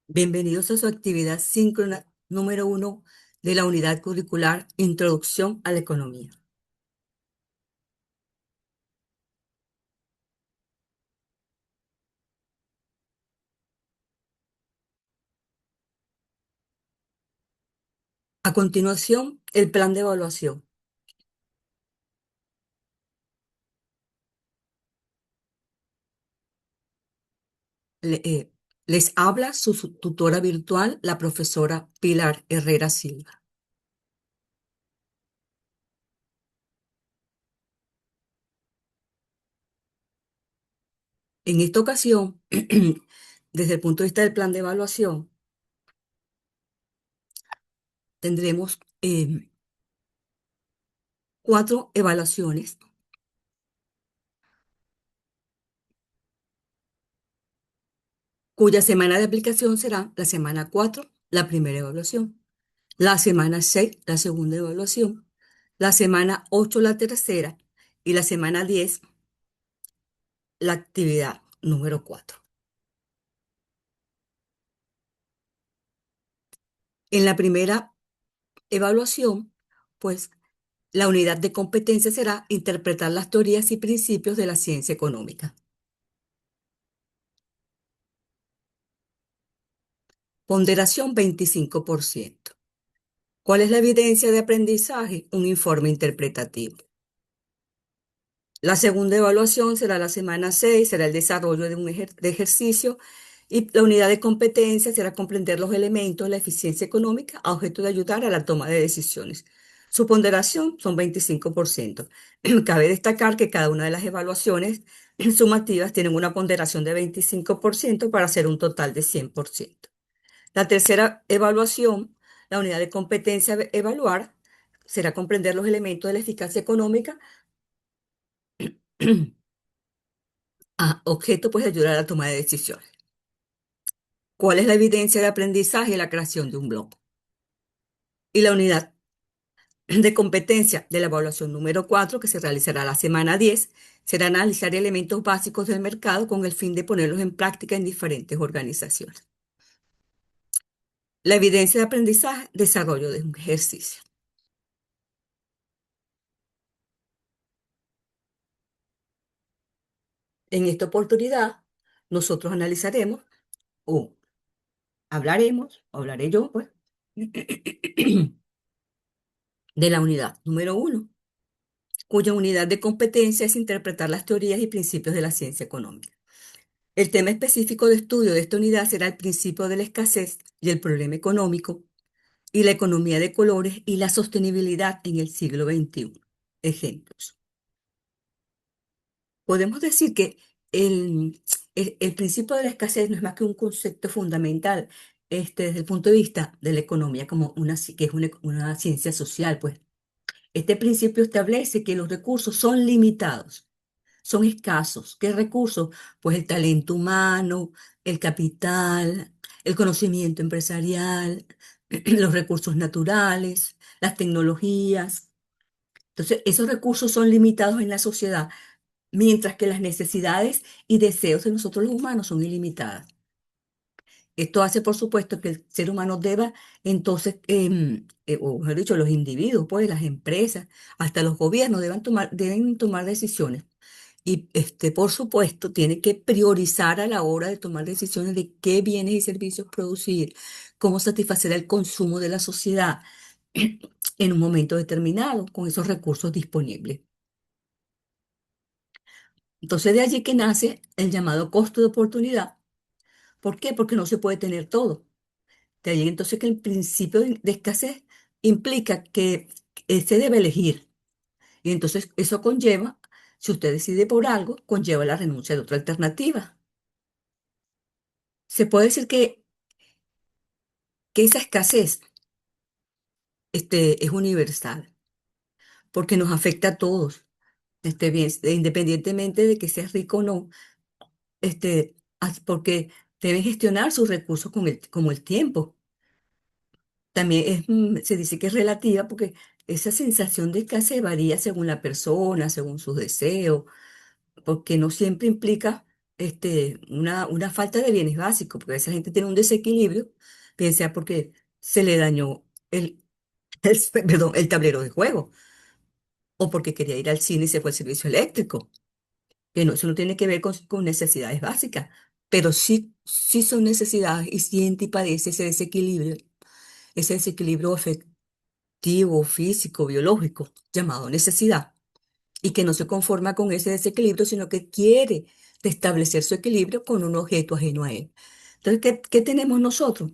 Bienvenidos a su actividad síncrona número 1 de la unidad curricular Introducción a la Economía. A continuación, el plan de evaluación. Le- eh, Les habla su tutora virtual, la profesora Pilar Herrera Silva. En esta ocasión, desde el punto de vista del plan de evaluación, tendremos 4 evaluaciones, cuya semana de aplicación será la semana 4, la primera evaluación. La semana 6, la segunda evaluación. La semana 8, la tercera. Y la semana 10, la actividad número 4. En la primera evaluación, pues la unidad de competencia será interpretar las teorías y principios de la ciencia económica. Ponderación 25%. ¿Cuál es la evidencia de aprendizaje? Un informe interpretativo. La segunda evaluación será la semana 6, será el desarrollo de un ejercicio y la unidad de competencia será comprender los elementos de la eficiencia económica a objeto de ayudar a la toma de decisiones. Su ponderación son 25%. Cabe destacar que cada una de las evaluaciones sumativas tienen una ponderación de 25% para hacer un total de 100%. La tercera evaluación, la unidad de competencia evaluar, será comprender los elementos de la eficacia económica a objeto pues de ayudar a la toma de decisiones. ¿Cuál es la evidencia de aprendizaje y la creación de un blog? Y la unidad de competencia de la evaluación número 4, que se realizará la semana 10, será analizar elementos básicos del mercado con el fin de ponerlos en práctica en diferentes organizaciones. La evidencia de aprendizaje, desarrollo de un ejercicio. En esta oportunidad, nosotros analizaremos o o hablaré yo, pues, de la unidad número 1, cuya unidad de competencia es interpretar las teorías y principios de la ciencia económica. El tema específico de estudio de esta unidad será el principio de la escasez y el problema económico y la economía de colores y la sostenibilidad en el siglo XXI. Ejemplos. Podemos decir que el principio de la escasez no es más que un concepto fundamental desde el punto de vista de la economía, como que es una ciencia social, pues. Este principio establece que los recursos son limitados, son escasos. ¿Qué recursos? Pues el talento humano, el capital, el conocimiento empresarial, los recursos naturales, las tecnologías. Entonces, esos recursos son limitados en la sociedad, mientras que las necesidades y deseos de nosotros los humanos son ilimitadas. Esto hace, por supuesto, que el ser humano deba, entonces, o mejor dicho, los individuos, pues, las empresas, hasta los gobiernos deben tomar decisiones. Y, por supuesto, tiene que priorizar a la hora de tomar decisiones de qué bienes y servicios producir, cómo satisfacer el consumo de la sociedad en un momento determinado, con esos recursos disponibles. Entonces, de allí que nace el llamado costo de oportunidad. ¿Por qué? Porque no se puede tener todo. De allí entonces que el principio de escasez implica que se debe elegir. Y entonces eso conlleva, si usted decide por algo, conlleva la renuncia de otra alternativa. Se puede decir que esa escasez es universal, porque nos afecta a todos, bien, independientemente de que seas rico o no, porque debe gestionar sus recursos como el tiempo. También se dice que es relativa porque esa sensación de escasez varía según la persona, según sus deseos, porque no siempre implica una falta de bienes básicos, porque esa gente tiene un desequilibrio, bien sea porque se le dañó perdón, el tablero de juego, o porque quería ir al cine y se fue el servicio eléctrico, que no, eso no tiene que ver con necesidades básicas, pero sí, sí son necesidades y siente y padece ese desequilibrio afectivo, físico, biológico, llamado necesidad, y que no se conforma con ese desequilibrio, sino que quiere restablecer su equilibrio con un objeto ajeno a él. Entonces, ¿qué tenemos nosotros?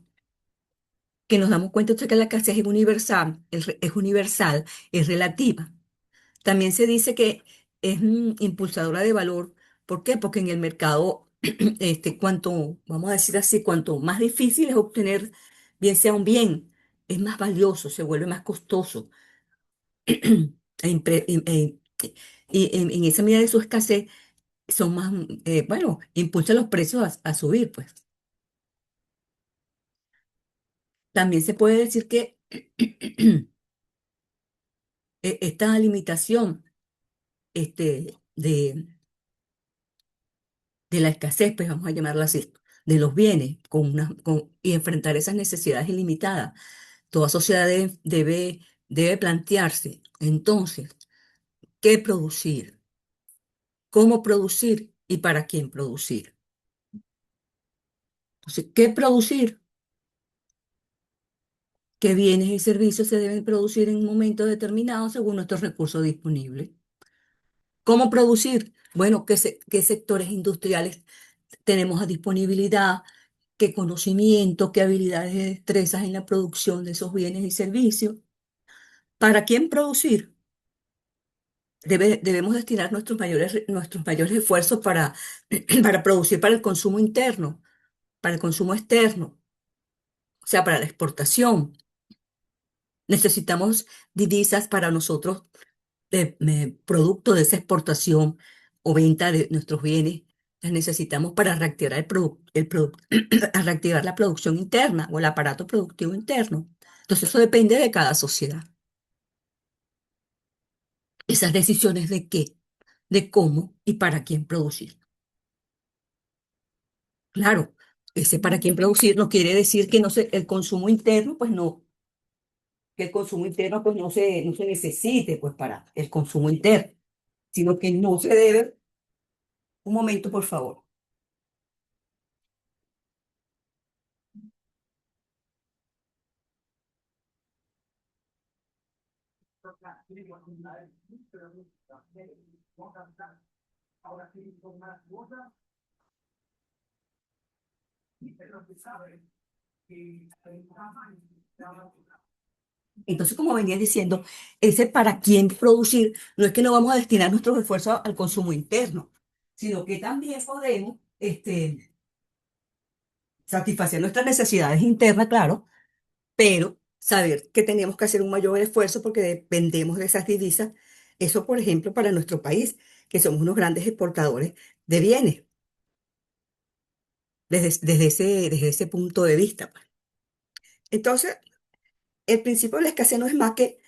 Que nos damos cuenta de que la escasez es universal, es universal, es relativa. También se dice que es impulsadora de valor. ¿Por qué? Porque en el mercado, vamos a decir así, cuanto más difícil es obtener, bien sea un bien, es más valioso, se vuelve más costoso. E impre- e- e- y en esa medida de su escasez, son más, bueno, impulsa los precios a subir, pues. También se puede decir que esta limitación de la escasez, pues vamos a llamarla así, de los bienes y enfrentar esas necesidades ilimitadas. Toda sociedad debe plantearse entonces qué producir, cómo producir y para quién producir. Entonces, ¿qué producir? ¿Qué bienes y servicios se deben producir en un momento determinado según nuestros recursos disponibles? ¿Cómo producir? Bueno, ¿qué sectores industriales tenemos a disponibilidad? ¿Qué conocimiento, qué habilidades y destrezas en la producción de esos bienes y servicios? ¿Para quién producir? Debemos destinar nuestros mayores esfuerzos para producir para el consumo interno, para el consumo externo, o sea, para la exportación. Necesitamos divisas para nosotros, producto de esa exportación o venta de nuestros bienes. Las necesitamos para reactivar a reactivar la producción interna o el aparato productivo interno. Entonces, eso depende de cada sociedad. Esas decisiones de qué, de cómo y para quién producir. Claro, ese para quién producir no quiere decir que no se, el consumo interno, pues no, que el consumo interno pues no se necesite pues para el consumo interno, sino que no se debe, un momento por favor. Entonces, como venía diciendo, ese para quién producir no es que no vamos a destinar nuestros esfuerzos al consumo interno, sino que también podemos satisfacer nuestras necesidades internas, claro, pero saber que tenemos que hacer un mayor esfuerzo porque dependemos de esas divisas. Eso, por ejemplo, para nuestro país, que somos unos grandes exportadores de bienes, desde ese punto de vista, pues. Entonces, el principio de la escasez no es más que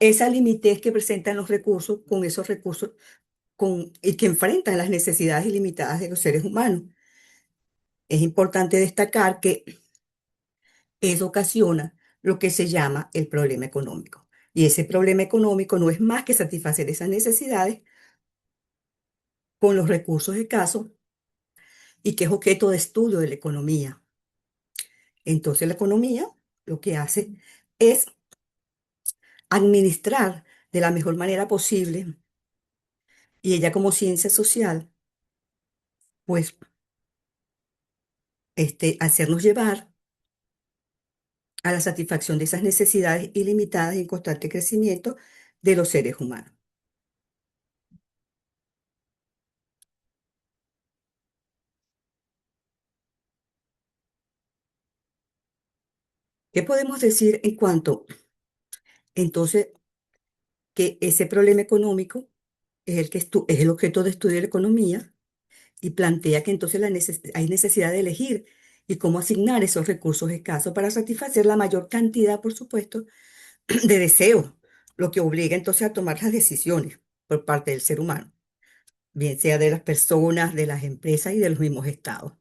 esa limitez que presentan los recursos con esos recursos y que enfrentan las necesidades ilimitadas de los seres humanos. Es importante destacar que eso ocasiona lo que se llama el problema económico. Y ese problema económico no es más que satisfacer esas necesidades con los recursos escasos y que es objeto de estudio de la economía. Entonces la economía lo que hace es administrar de la mejor manera posible y ella como ciencia social, pues hacernos llevar a la satisfacción de esas necesidades ilimitadas y en constante crecimiento de los seres humanos. ¿Qué podemos decir en cuanto, entonces, que ese problema económico es el objeto de estudio de la economía y plantea que entonces hay necesidad de elegir y cómo asignar esos recursos escasos para satisfacer la mayor cantidad, por supuesto, de deseos, lo que obliga entonces a tomar las decisiones por parte del ser humano. bien sea de las personas, de las empresas y de los mismos estados.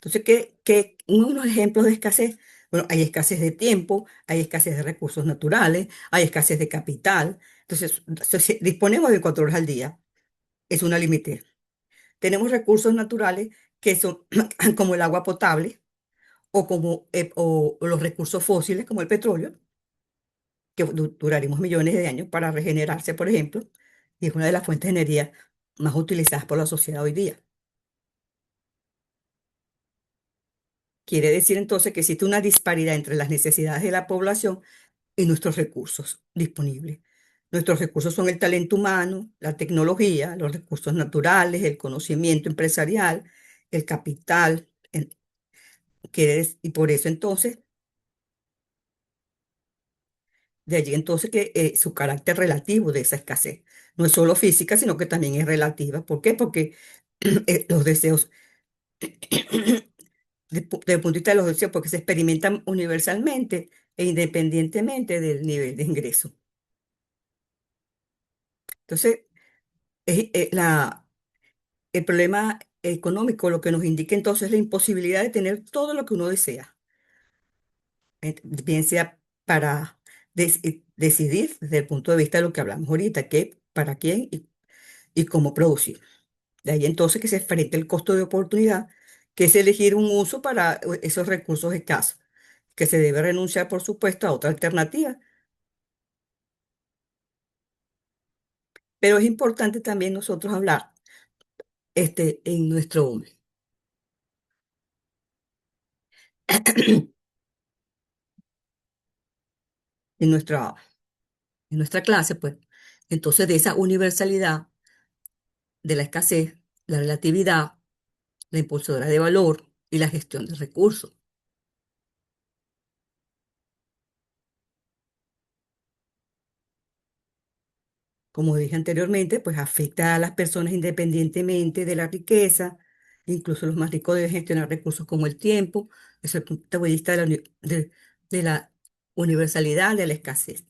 Entonces, unos ejemplos de escasez? Bueno, hay escasez de tiempo, hay escasez de recursos naturales, hay escasez de capital. Entonces, si disponemos de 4 horas al día, es una límite. Tenemos recursos naturales que son como el agua potable o los recursos fósiles como el petróleo, que duraremos millones de años para regenerarse, por ejemplo, y es una de las fuentes de energía más utilizadas por la sociedad hoy día. Quiere decir entonces que existe una disparidad entre las necesidades de la población y nuestros recursos disponibles. Nuestros recursos son el talento humano, la tecnología, los recursos naturales, el conocimiento empresarial, el capital. Y por eso entonces, de allí entonces que su carácter relativo de esa escasez no es solo física, sino que también es relativa. ¿Por qué? Porque los deseos, desde el punto de vista de los deseos, porque se experimentan universalmente e independientemente del nivel de ingreso. Entonces, el problema económico lo que nos indica entonces es la imposibilidad de tener todo lo que uno desea, bien sea para decidir desde el punto de vista de lo que hablamos ahorita, qué, para quién y cómo producir. De ahí entonces que se enfrenta el costo de oportunidad, que es elegir un uso para esos recursos escasos, que se debe renunciar, por supuesto, a otra alternativa. Pero es importante también nosotros hablar en en nuestra, en nuestra clase, pues, entonces de esa universalidad de la escasez, la relatividad, la impulsora de valor y la gestión de recursos. Como dije anteriormente, pues afecta a las personas independientemente de la riqueza, incluso los más ricos deben gestionar recursos como el tiempo, desde el punto de vista de la universalidad de la escasez.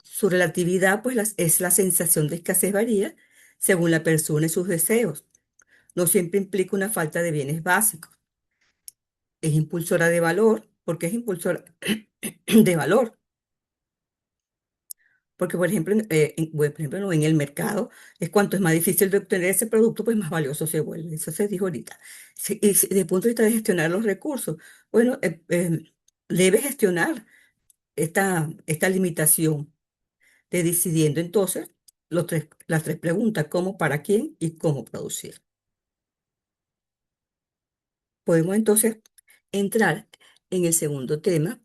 Su relatividad, pues, es la sensación de escasez varía según la persona y sus deseos. No siempre implica una falta de bienes básicos. Es impulsora de valor, porque es impulsora de valor. Porque, por ejemplo, bueno, por ejemplo, no, en el mercado es cuanto es más difícil de obtener ese producto, pues más valioso se vuelve. Eso se dijo ahorita. Desde el punto de vista de gestionar los recursos, bueno, debe gestionar esta limitación de decidiendo entonces las tres preguntas, cómo, para quién y cómo producir. Podemos entonces entrar en el segundo tema,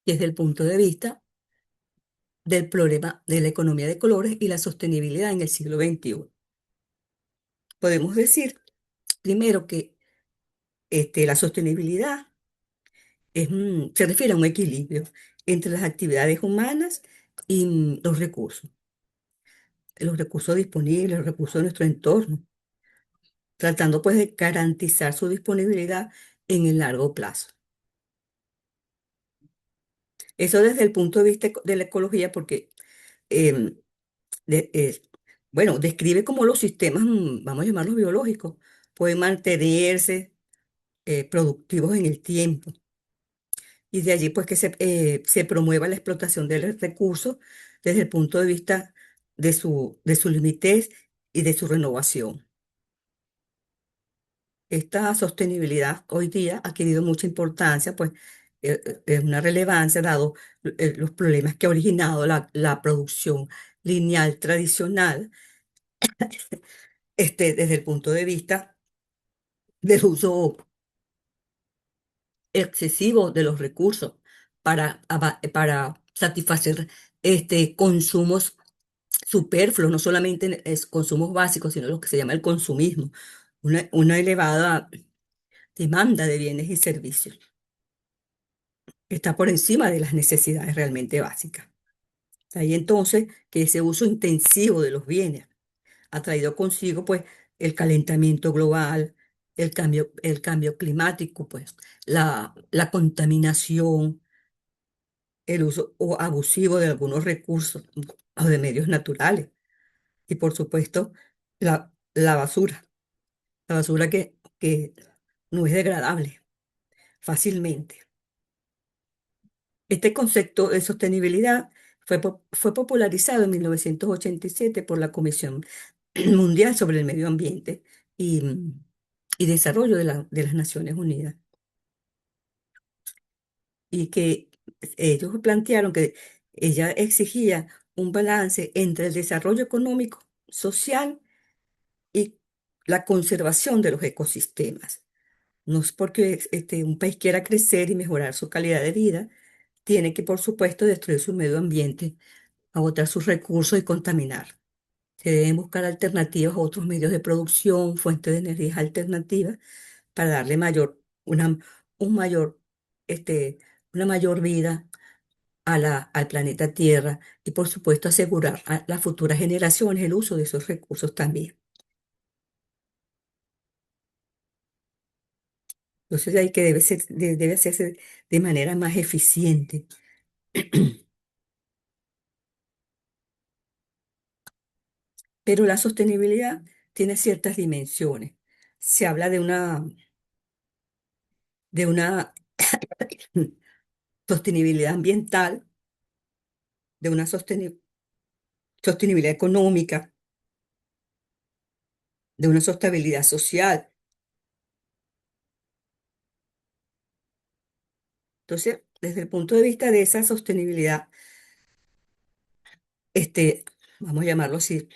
que es del punto de vista del problema de la economía de colores y la sostenibilidad en el siglo XXI. Podemos decir primero que la sostenibilidad se refiere a un equilibrio entre las actividades humanas y los recursos disponibles, los recursos de nuestro entorno, tratando pues de garantizar su disponibilidad en el largo plazo. Eso desde el punto de vista de la ecología, porque em, de- eh, bueno, describe cómo los sistemas, vamos a llamarlos biológicos, pueden mantenerse productivos en el tiempo. Y de allí pues que se promueva la explotación del recurso desde el punto de vista de su limitez y de su renovación. Esta sostenibilidad hoy día ha adquirido mucha importancia, pues es una relevancia dado los problemas que ha originado la producción lineal tradicional, desde el punto de vista del uso excesivo de los recursos para satisfacer consumos superfluos, no solamente es consumos básicos, sino lo que se llama el consumismo, una elevada demanda de bienes y servicios que está por encima de las necesidades realmente básicas. Ahí entonces que ese uso intensivo de los bienes ha traído consigo pues el calentamiento global, el cambio climático, pues la contaminación, el uso o abusivo de algunos recursos o de medios naturales. Y por supuesto, la basura que no es degradable fácilmente. Este concepto de sostenibilidad fue popularizado en 1987 por la Comisión Mundial sobre el Medio Ambiente y, y Desarrollo de las Naciones Unidas. Y que ellos plantearon que ella exigía un balance entre el desarrollo económico, social y la conservación de los ecosistemas. No es porque un país quiera crecer y mejorar su calidad de vida, tiene que, por supuesto, destruir su medio ambiente, agotar sus recursos y contaminar. Se deben buscar alternativas a otros medios de producción, fuentes de energías alternativas, para darle un mayor, este, una mayor vida al planeta Tierra y, por supuesto, asegurar a las futuras generaciones el uso de esos recursos también. Entonces, hay que debe hacerse de manera más eficiente. Pero la sostenibilidad tiene ciertas dimensiones. Se habla de una sostenibilidad ambiental, de una sostenibilidad económica, de una sostenibilidad social. Entonces, desde el punto de vista de esa sostenibilidad, este, vamos a llamarlo así,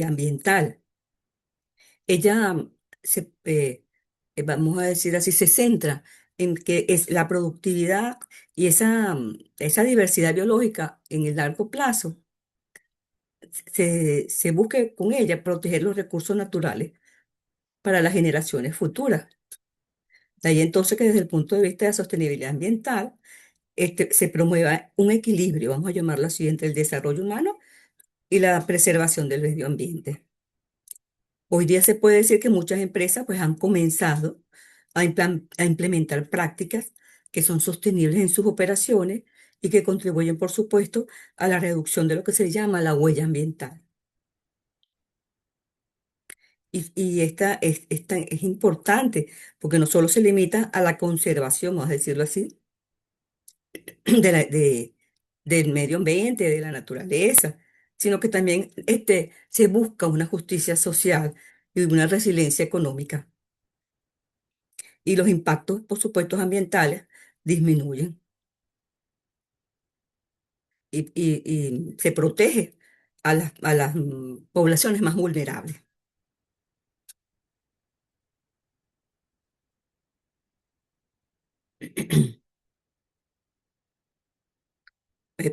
ambiental, ella vamos a decir así, se centra en que es la productividad y esa diversidad biológica en el largo plazo se busque con ella proteger los recursos naturales para las generaciones futuras. De ahí entonces que desde el punto de vista de la sostenibilidad ambiental, se promueva un equilibrio, vamos a llamarlo así, entre el desarrollo humano y la preservación del medio ambiente. Hoy día se puede decir que muchas empresas pues han comenzado a implementar prácticas que son sostenibles en sus operaciones y que contribuyen, por supuesto, a la reducción de lo que se llama la huella ambiental. Y es importante porque no solo se limita a la conservación, vamos a decirlo así, del medio ambiente, de la naturaleza, sino que también se busca una justicia social y una resiliencia económica. Y los impactos, por supuesto, ambientales disminuyen y se protege a las poblaciones más vulnerables.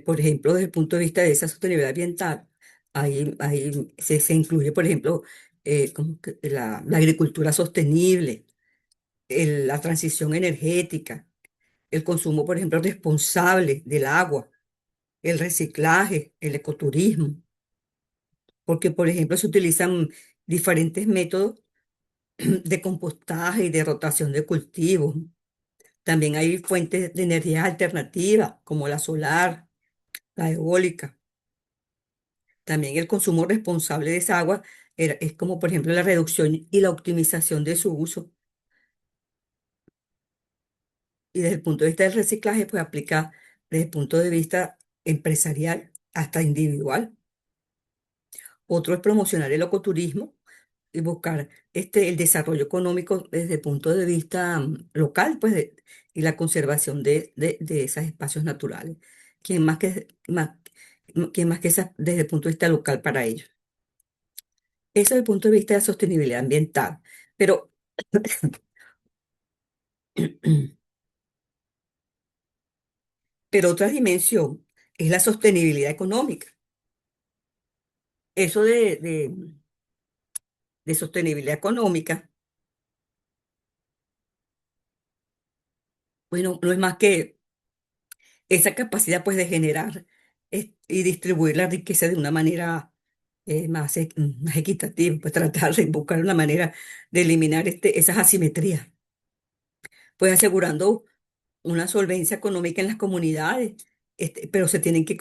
Por ejemplo, desde el punto de vista de esa sostenibilidad ambiental, ahí se incluye, por ejemplo, como que la agricultura sostenible, la transición energética, el consumo, por ejemplo, responsable del agua, el reciclaje, el ecoturismo, porque, por ejemplo, se utilizan diferentes métodos de compostaje y de rotación de cultivos. También hay fuentes de energía alternativas, como la solar, la eólica. También el consumo responsable de esa agua es como, por ejemplo, la reducción y la optimización de su uso. Y desde el punto de vista del reciclaje, pues aplica desde el punto de vista empresarial hasta individual. Otro es promocionar el ecoturismo y buscar el desarrollo económico desde el punto de vista local, pues, y la conservación de esos espacios naturales. ¿Quién más quién más que esa, desde el punto de vista local para ellos? Eso desde el punto de vista de la sostenibilidad ambiental. Pero, pero otra dimensión es la sostenibilidad económica. Eso de sostenibilidad económica, bueno, no es más que esa capacidad pues de generar y distribuir la riqueza de una manera más equitativa, pues tratar de buscar una manera de eliminar esas asimetrías, pues asegurando una solvencia económica en las comunidades, pero se tienen que,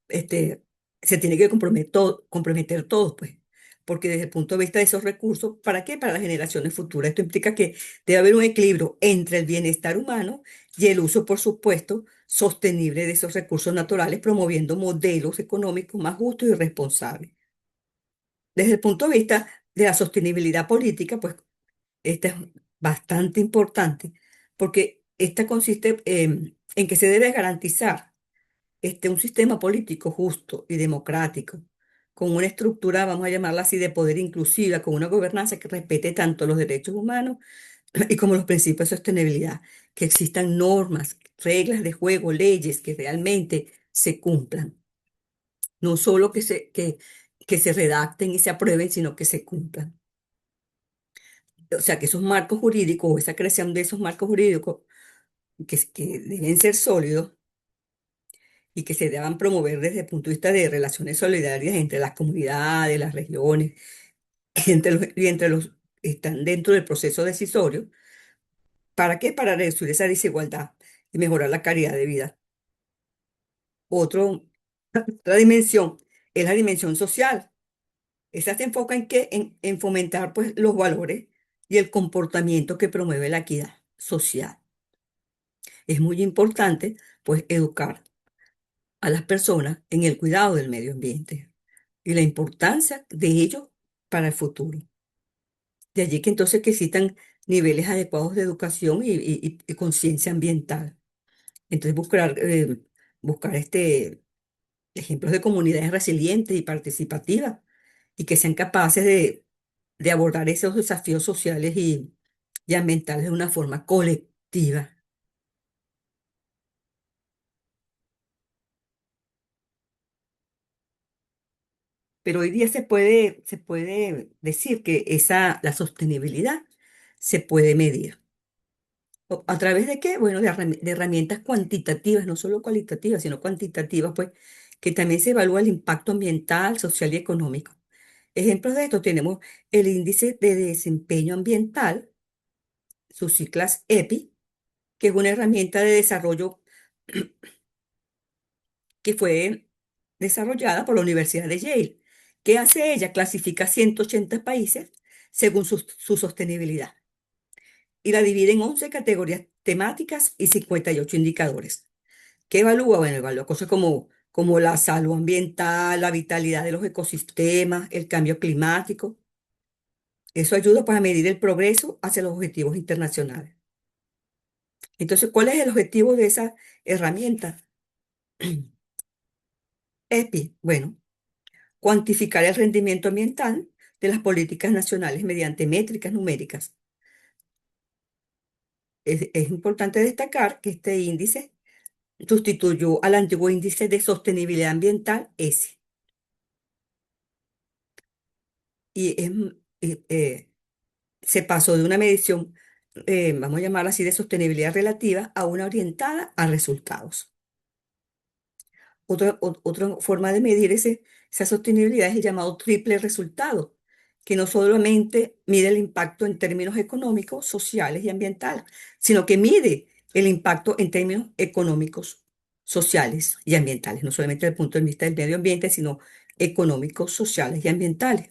este, se tiene que comprometer todos, pues, porque desde el punto de vista de esos recursos, ¿para qué? Para las generaciones futuras. Esto implica que debe haber un equilibrio entre el bienestar humano y el uso, por supuesto, sostenible de esos recursos naturales, promoviendo modelos económicos más justos y responsables. Desde el punto de vista de la sostenibilidad política, pues esta es bastante importante porque esta consiste en que se debe garantizar un sistema político justo y democrático, con una estructura, vamos a llamarla así, de poder inclusiva, con una gobernanza que respete tanto los derechos humanos y como los principios de sostenibilidad, que existan normas, reglas de juego, leyes que realmente se cumplan, no solo que se redacten y se aprueben, sino que se cumplan. O sea, que esos marcos jurídicos o esa creación de esos marcos jurídicos que deben ser sólidos y que se deban promover desde el punto de vista de relaciones solidarias entre las comunidades, las regiones y entre los que están dentro del proceso decisorio. ¿Para qué? Para reducir esa desigualdad y mejorar la calidad de vida. Otro, Otra dimensión es la dimensión social. Esa se enfoca en qué? En fomentar pues, los valores y el comportamiento que promueve la equidad social. Es muy importante pues educar a las personas en el cuidado del medio ambiente y la importancia de ello para el futuro. De allí que entonces que existan niveles adecuados de educación y conciencia ambiental. Entonces buscar ejemplos de comunidades resilientes y participativas y que sean capaces de abordar esos desafíos sociales y ambientales de una forma colectiva. Pero hoy día se puede decir que la sostenibilidad se puede medir. ¿A través de qué? Bueno, de herramientas cuantitativas, no solo cualitativas, sino cuantitativas, pues, que también se evalúa el impacto ambiental, social y económico. Ejemplos de esto tenemos el índice de desempeño ambiental, sus siglas EPI, que es una herramienta de desarrollo que fue desarrollada por la Universidad de Yale. ¿Qué hace ella? Clasifica 180 países según su sostenibilidad y la divide en 11 categorías temáticas y 58 indicadores. ¿Qué evalúa? Bueno, evalúa cosas como la salud ambiental, la vitalidad de los ecosistemas, el cambio climático. Eso ayuda para medir el progreso hacia los objetivos internacionales. Entonces, ¿cuál es el objetivo de esa herramienta? EPI. Bueno, cuantificar el rendimiento ambiental de las políticas nacionales mediante métricas numéricas. Es importante destacar que este índice sustituyó al antiguo índice de sostenibilidad ambiental S y se pasó de una medición, vamos a llamarla así, de sostenibilidad relativa a una orientada a resultados. Otra forma de medir esa sostenibilidad es el llamado triple resultado, que no solamente mide el impacto en términos económicos, sociales y ambientales, sino que mide el impacto en términos económicos, sociales y ambientales, no solamente desde el punto de vista del medio ambiente, sino económicos, sociales y ambientales.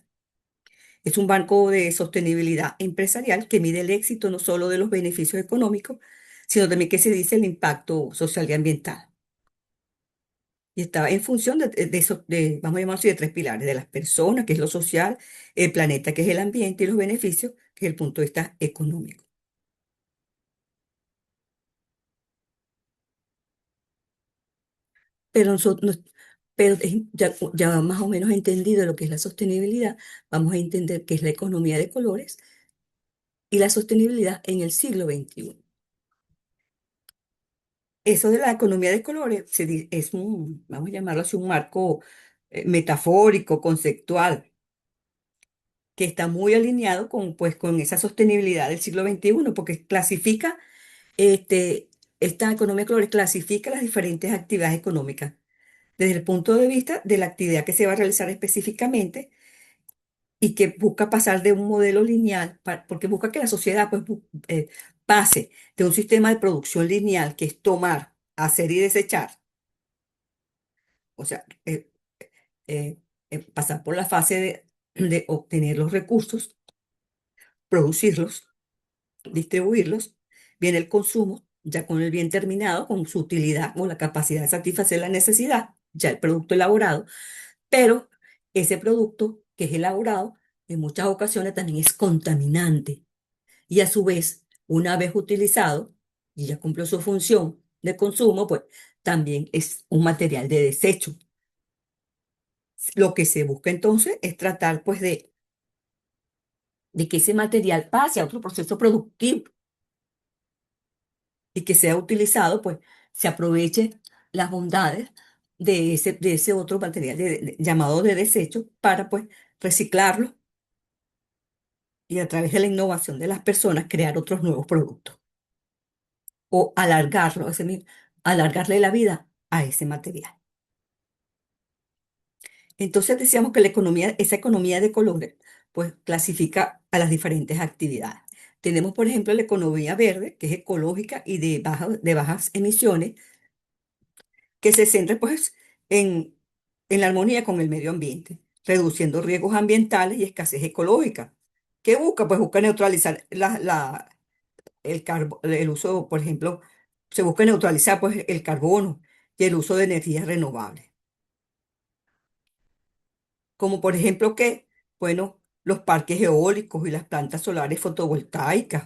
Es un banco de sostenibilidad empresarial que mide el éxito no solo de los beneficios económicos, sino también que se dice el impacto social y ambiental. Y está en función de eso, vamos a llamarlo así, de tres pilares, de las personas, que es lo social, el planeta, que es el ambiente, y los beneficios, que es el punto de vista económico. Pero, ya más o menos entendido lo que es la sostenibilidad, vamos a entender qué es la economía de colores y la sostenibilidad en el siglo XXI. Eso de la economía de colores es vamos a llamarlo así, un marco metafórico, conceptual, que está muy alineado con esa sostenibilidad del siglo XXI, porque clasifica, esta economía de colores clasifica las diferentes actividades económicas desde el punto de vista de la actividad que se va a realizar específicamente y que busca pasar de un modelo lineal, porque busca que la sociedad pues, pase de un sistema de producción lineal que es tomar, hacer y desechar, o sea, pasar por la fase de obtener los recursos, producirlos, distribuirlos, viene el consumo, ya con el bien terminado, con su utilidad o la capacidad de satisfacer la necesidad, ya el producto elaborado, pero ese producto que es elaborado en muchas ocasiones también es contaminante y a su vez, una vez utilizado y ya cumplió su función de consumo, pues también es un material de desecho. Lo que se busca entonces es tratar pues de que ese material pase a otro proceso productivo y que sea utilizado, pues se aproveche las bondades de ese otro material llamado de desecho para pues reciclarlo y a través de la innovación de las personas crear otros nuevos productos o alargarlo, alargarle la vida a ese material. Entonces decíamos que la economía, esa economía de colores, pues clasifica a las diferentes actividades. Tenemos, por ejemplo, la economía verde, que es ecológica y de bajas emisiones, que se centra pues en la armonía con el medio ambiente, reduciendo riesgos ambientales y escasez ecológica. ¿Qué busca? Pues busca neutralizar el uso, por ejemplo, se busca neutralizar pues el carbono y el uso de energías renovables. Como por ejemplo que, bueno, los parques eólicos y las plantas solares fotovoltaicas.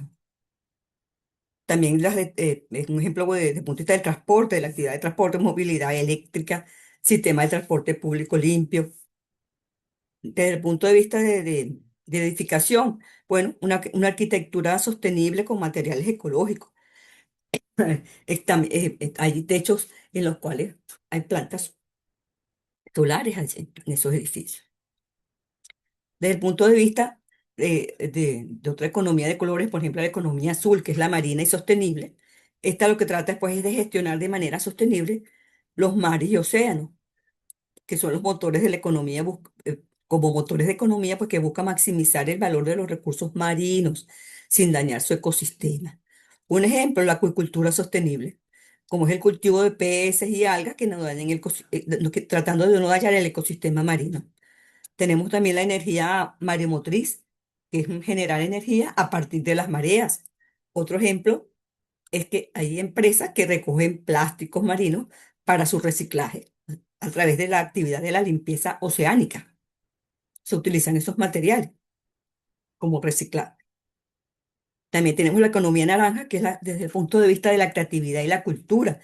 También es un ejemplo desde el punto de vista del transporte, de la actividad de transporte, movilidad eléctrica, sistema de transporte público limpio. Desde el punto de vista de edificación, bueno, una arquitectura sostenible con materiales ecológicos. Hay techos en los cuales hay plantas solares allí, en esos edificios. Desde el punto de vista de otra economía de colores, por ejemplo, la economía azul, que es la marina y sostenible, esta lo que trata después es de gestionar de manera sostenible los mares y océanos, que son los motores de la economía, como motores de economía, pues que busca maximizar el valor de los recursos marinos sin dañar su ecosistema. Un ejemplo, la acuicultura sostenible, como es el cultivo de peces y algas que no dañen tratando de no dañar el ecosistema marino. Tenemos también la energía maremotriz, que es generar energía a partir de las mareas. Otro ejemplo es que hay empresas que recogen plásticos marinos para su reciclaje a través de la actividad de la limpieza oceánica. Se utilizan esos materiales como reciclaje. También tenemos la economía naranja, que es desde el punto de vista de la creatividad y la cultura,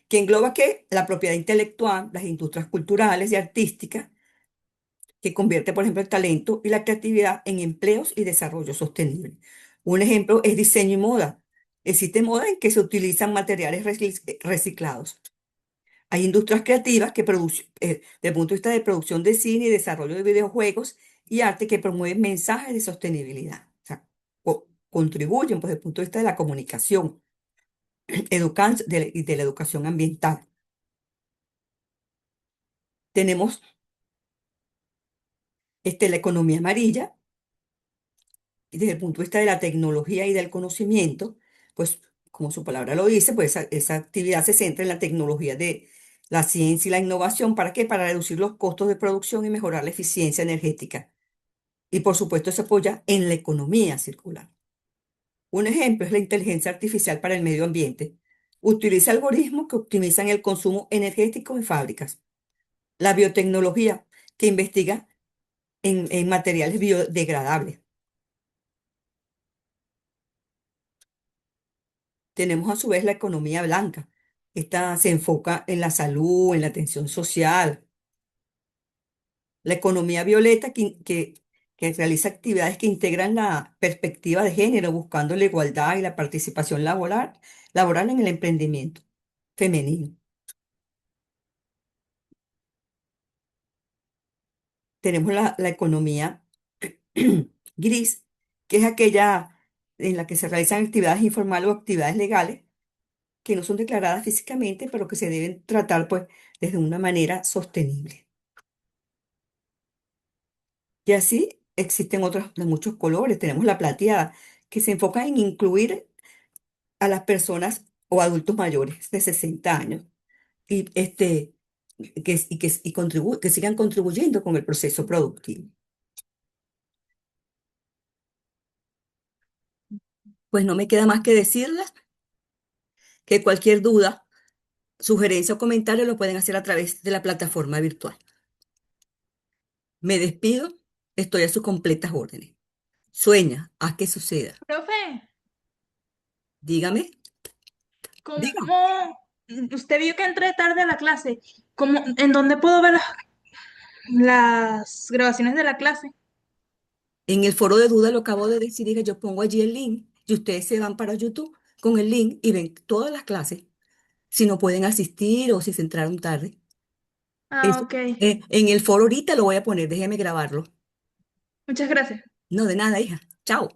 que engloba la propiedad intelectual, las industrias culturales y artísticas, que convierte, por ejemplo, el talento y la creatividad en empleos y desarrollo sostenible. Un ejemplo es diseño y moda. Existe moda en que se utilizan materiales reciclados. Hay industrias creativas que producen, desde el punto de vista de producción de cine y desarrollo de videojuegos y arte que promueven mensajes de sostenibilidad. O sea, contribuyen pues, desde el punto de vista de la comunicación y de la educación ambiental. Tenemos la economía amarilla, y desde el punto de vista de la tecnología y del conocimiento, pues como su palabra lo dice, pues esa actividad se centra en la tecnología de la ciencia y la innovación. ¿Para qué? Para reducir los costos de producción y mejorar la eficiencia energética. Y por supuesto se apoya en la economía circular. Un ejemplo es la inteligencia artificial para el medio ambiente. Utiliza algoritmos que optimizan el consumo energético en fábricas. La biotecnología, que investiga en materiales biodegradables. Tenemos a su vez la economía blanca. Esta se enfoca en la salud, en la atención social. La economía violeta que realiza actividades que integran la perspectiva de género, buscando la igualdad y la participación laboral en el emprendimiento femenino. Tenemos la economía gris, que es aquella en la que se realizan actividades informales o actividades legales que no son declaradas físicamente, pero que se deben tratar pues desde una manera sostenible. Y así existen otros de muchos colores. Tenemos la plateada, que se enfocan en incluir a las personas o adultos mayores de 60 años y, que sigan contribuyendo con el proceso productivo. Pues no me queda más que decirles que cualquier duda, sugerencia o comentario lo pueden hacer a través de la plataforma virtual. Me despido, estoy a sus completas órdenes. Sueña, haz que suceda. Profe, Dígame, diga. ¿cómo usted vio que entré tarde a la clase? ¿Cómo, en dónde puedo ver las grabaciones de la clase? En el foro de duda lo acabo de decir, que yo pongo allí el link y ustedes se van para YouTube con el link y ven todas las clases, si no pueden asistir o si se entraron tarde. Ah, Eso, ok. en el foro ahorita lo voy a poner, déjeme grabarlo. Muchas gracias. No, de nada, hija. Chao.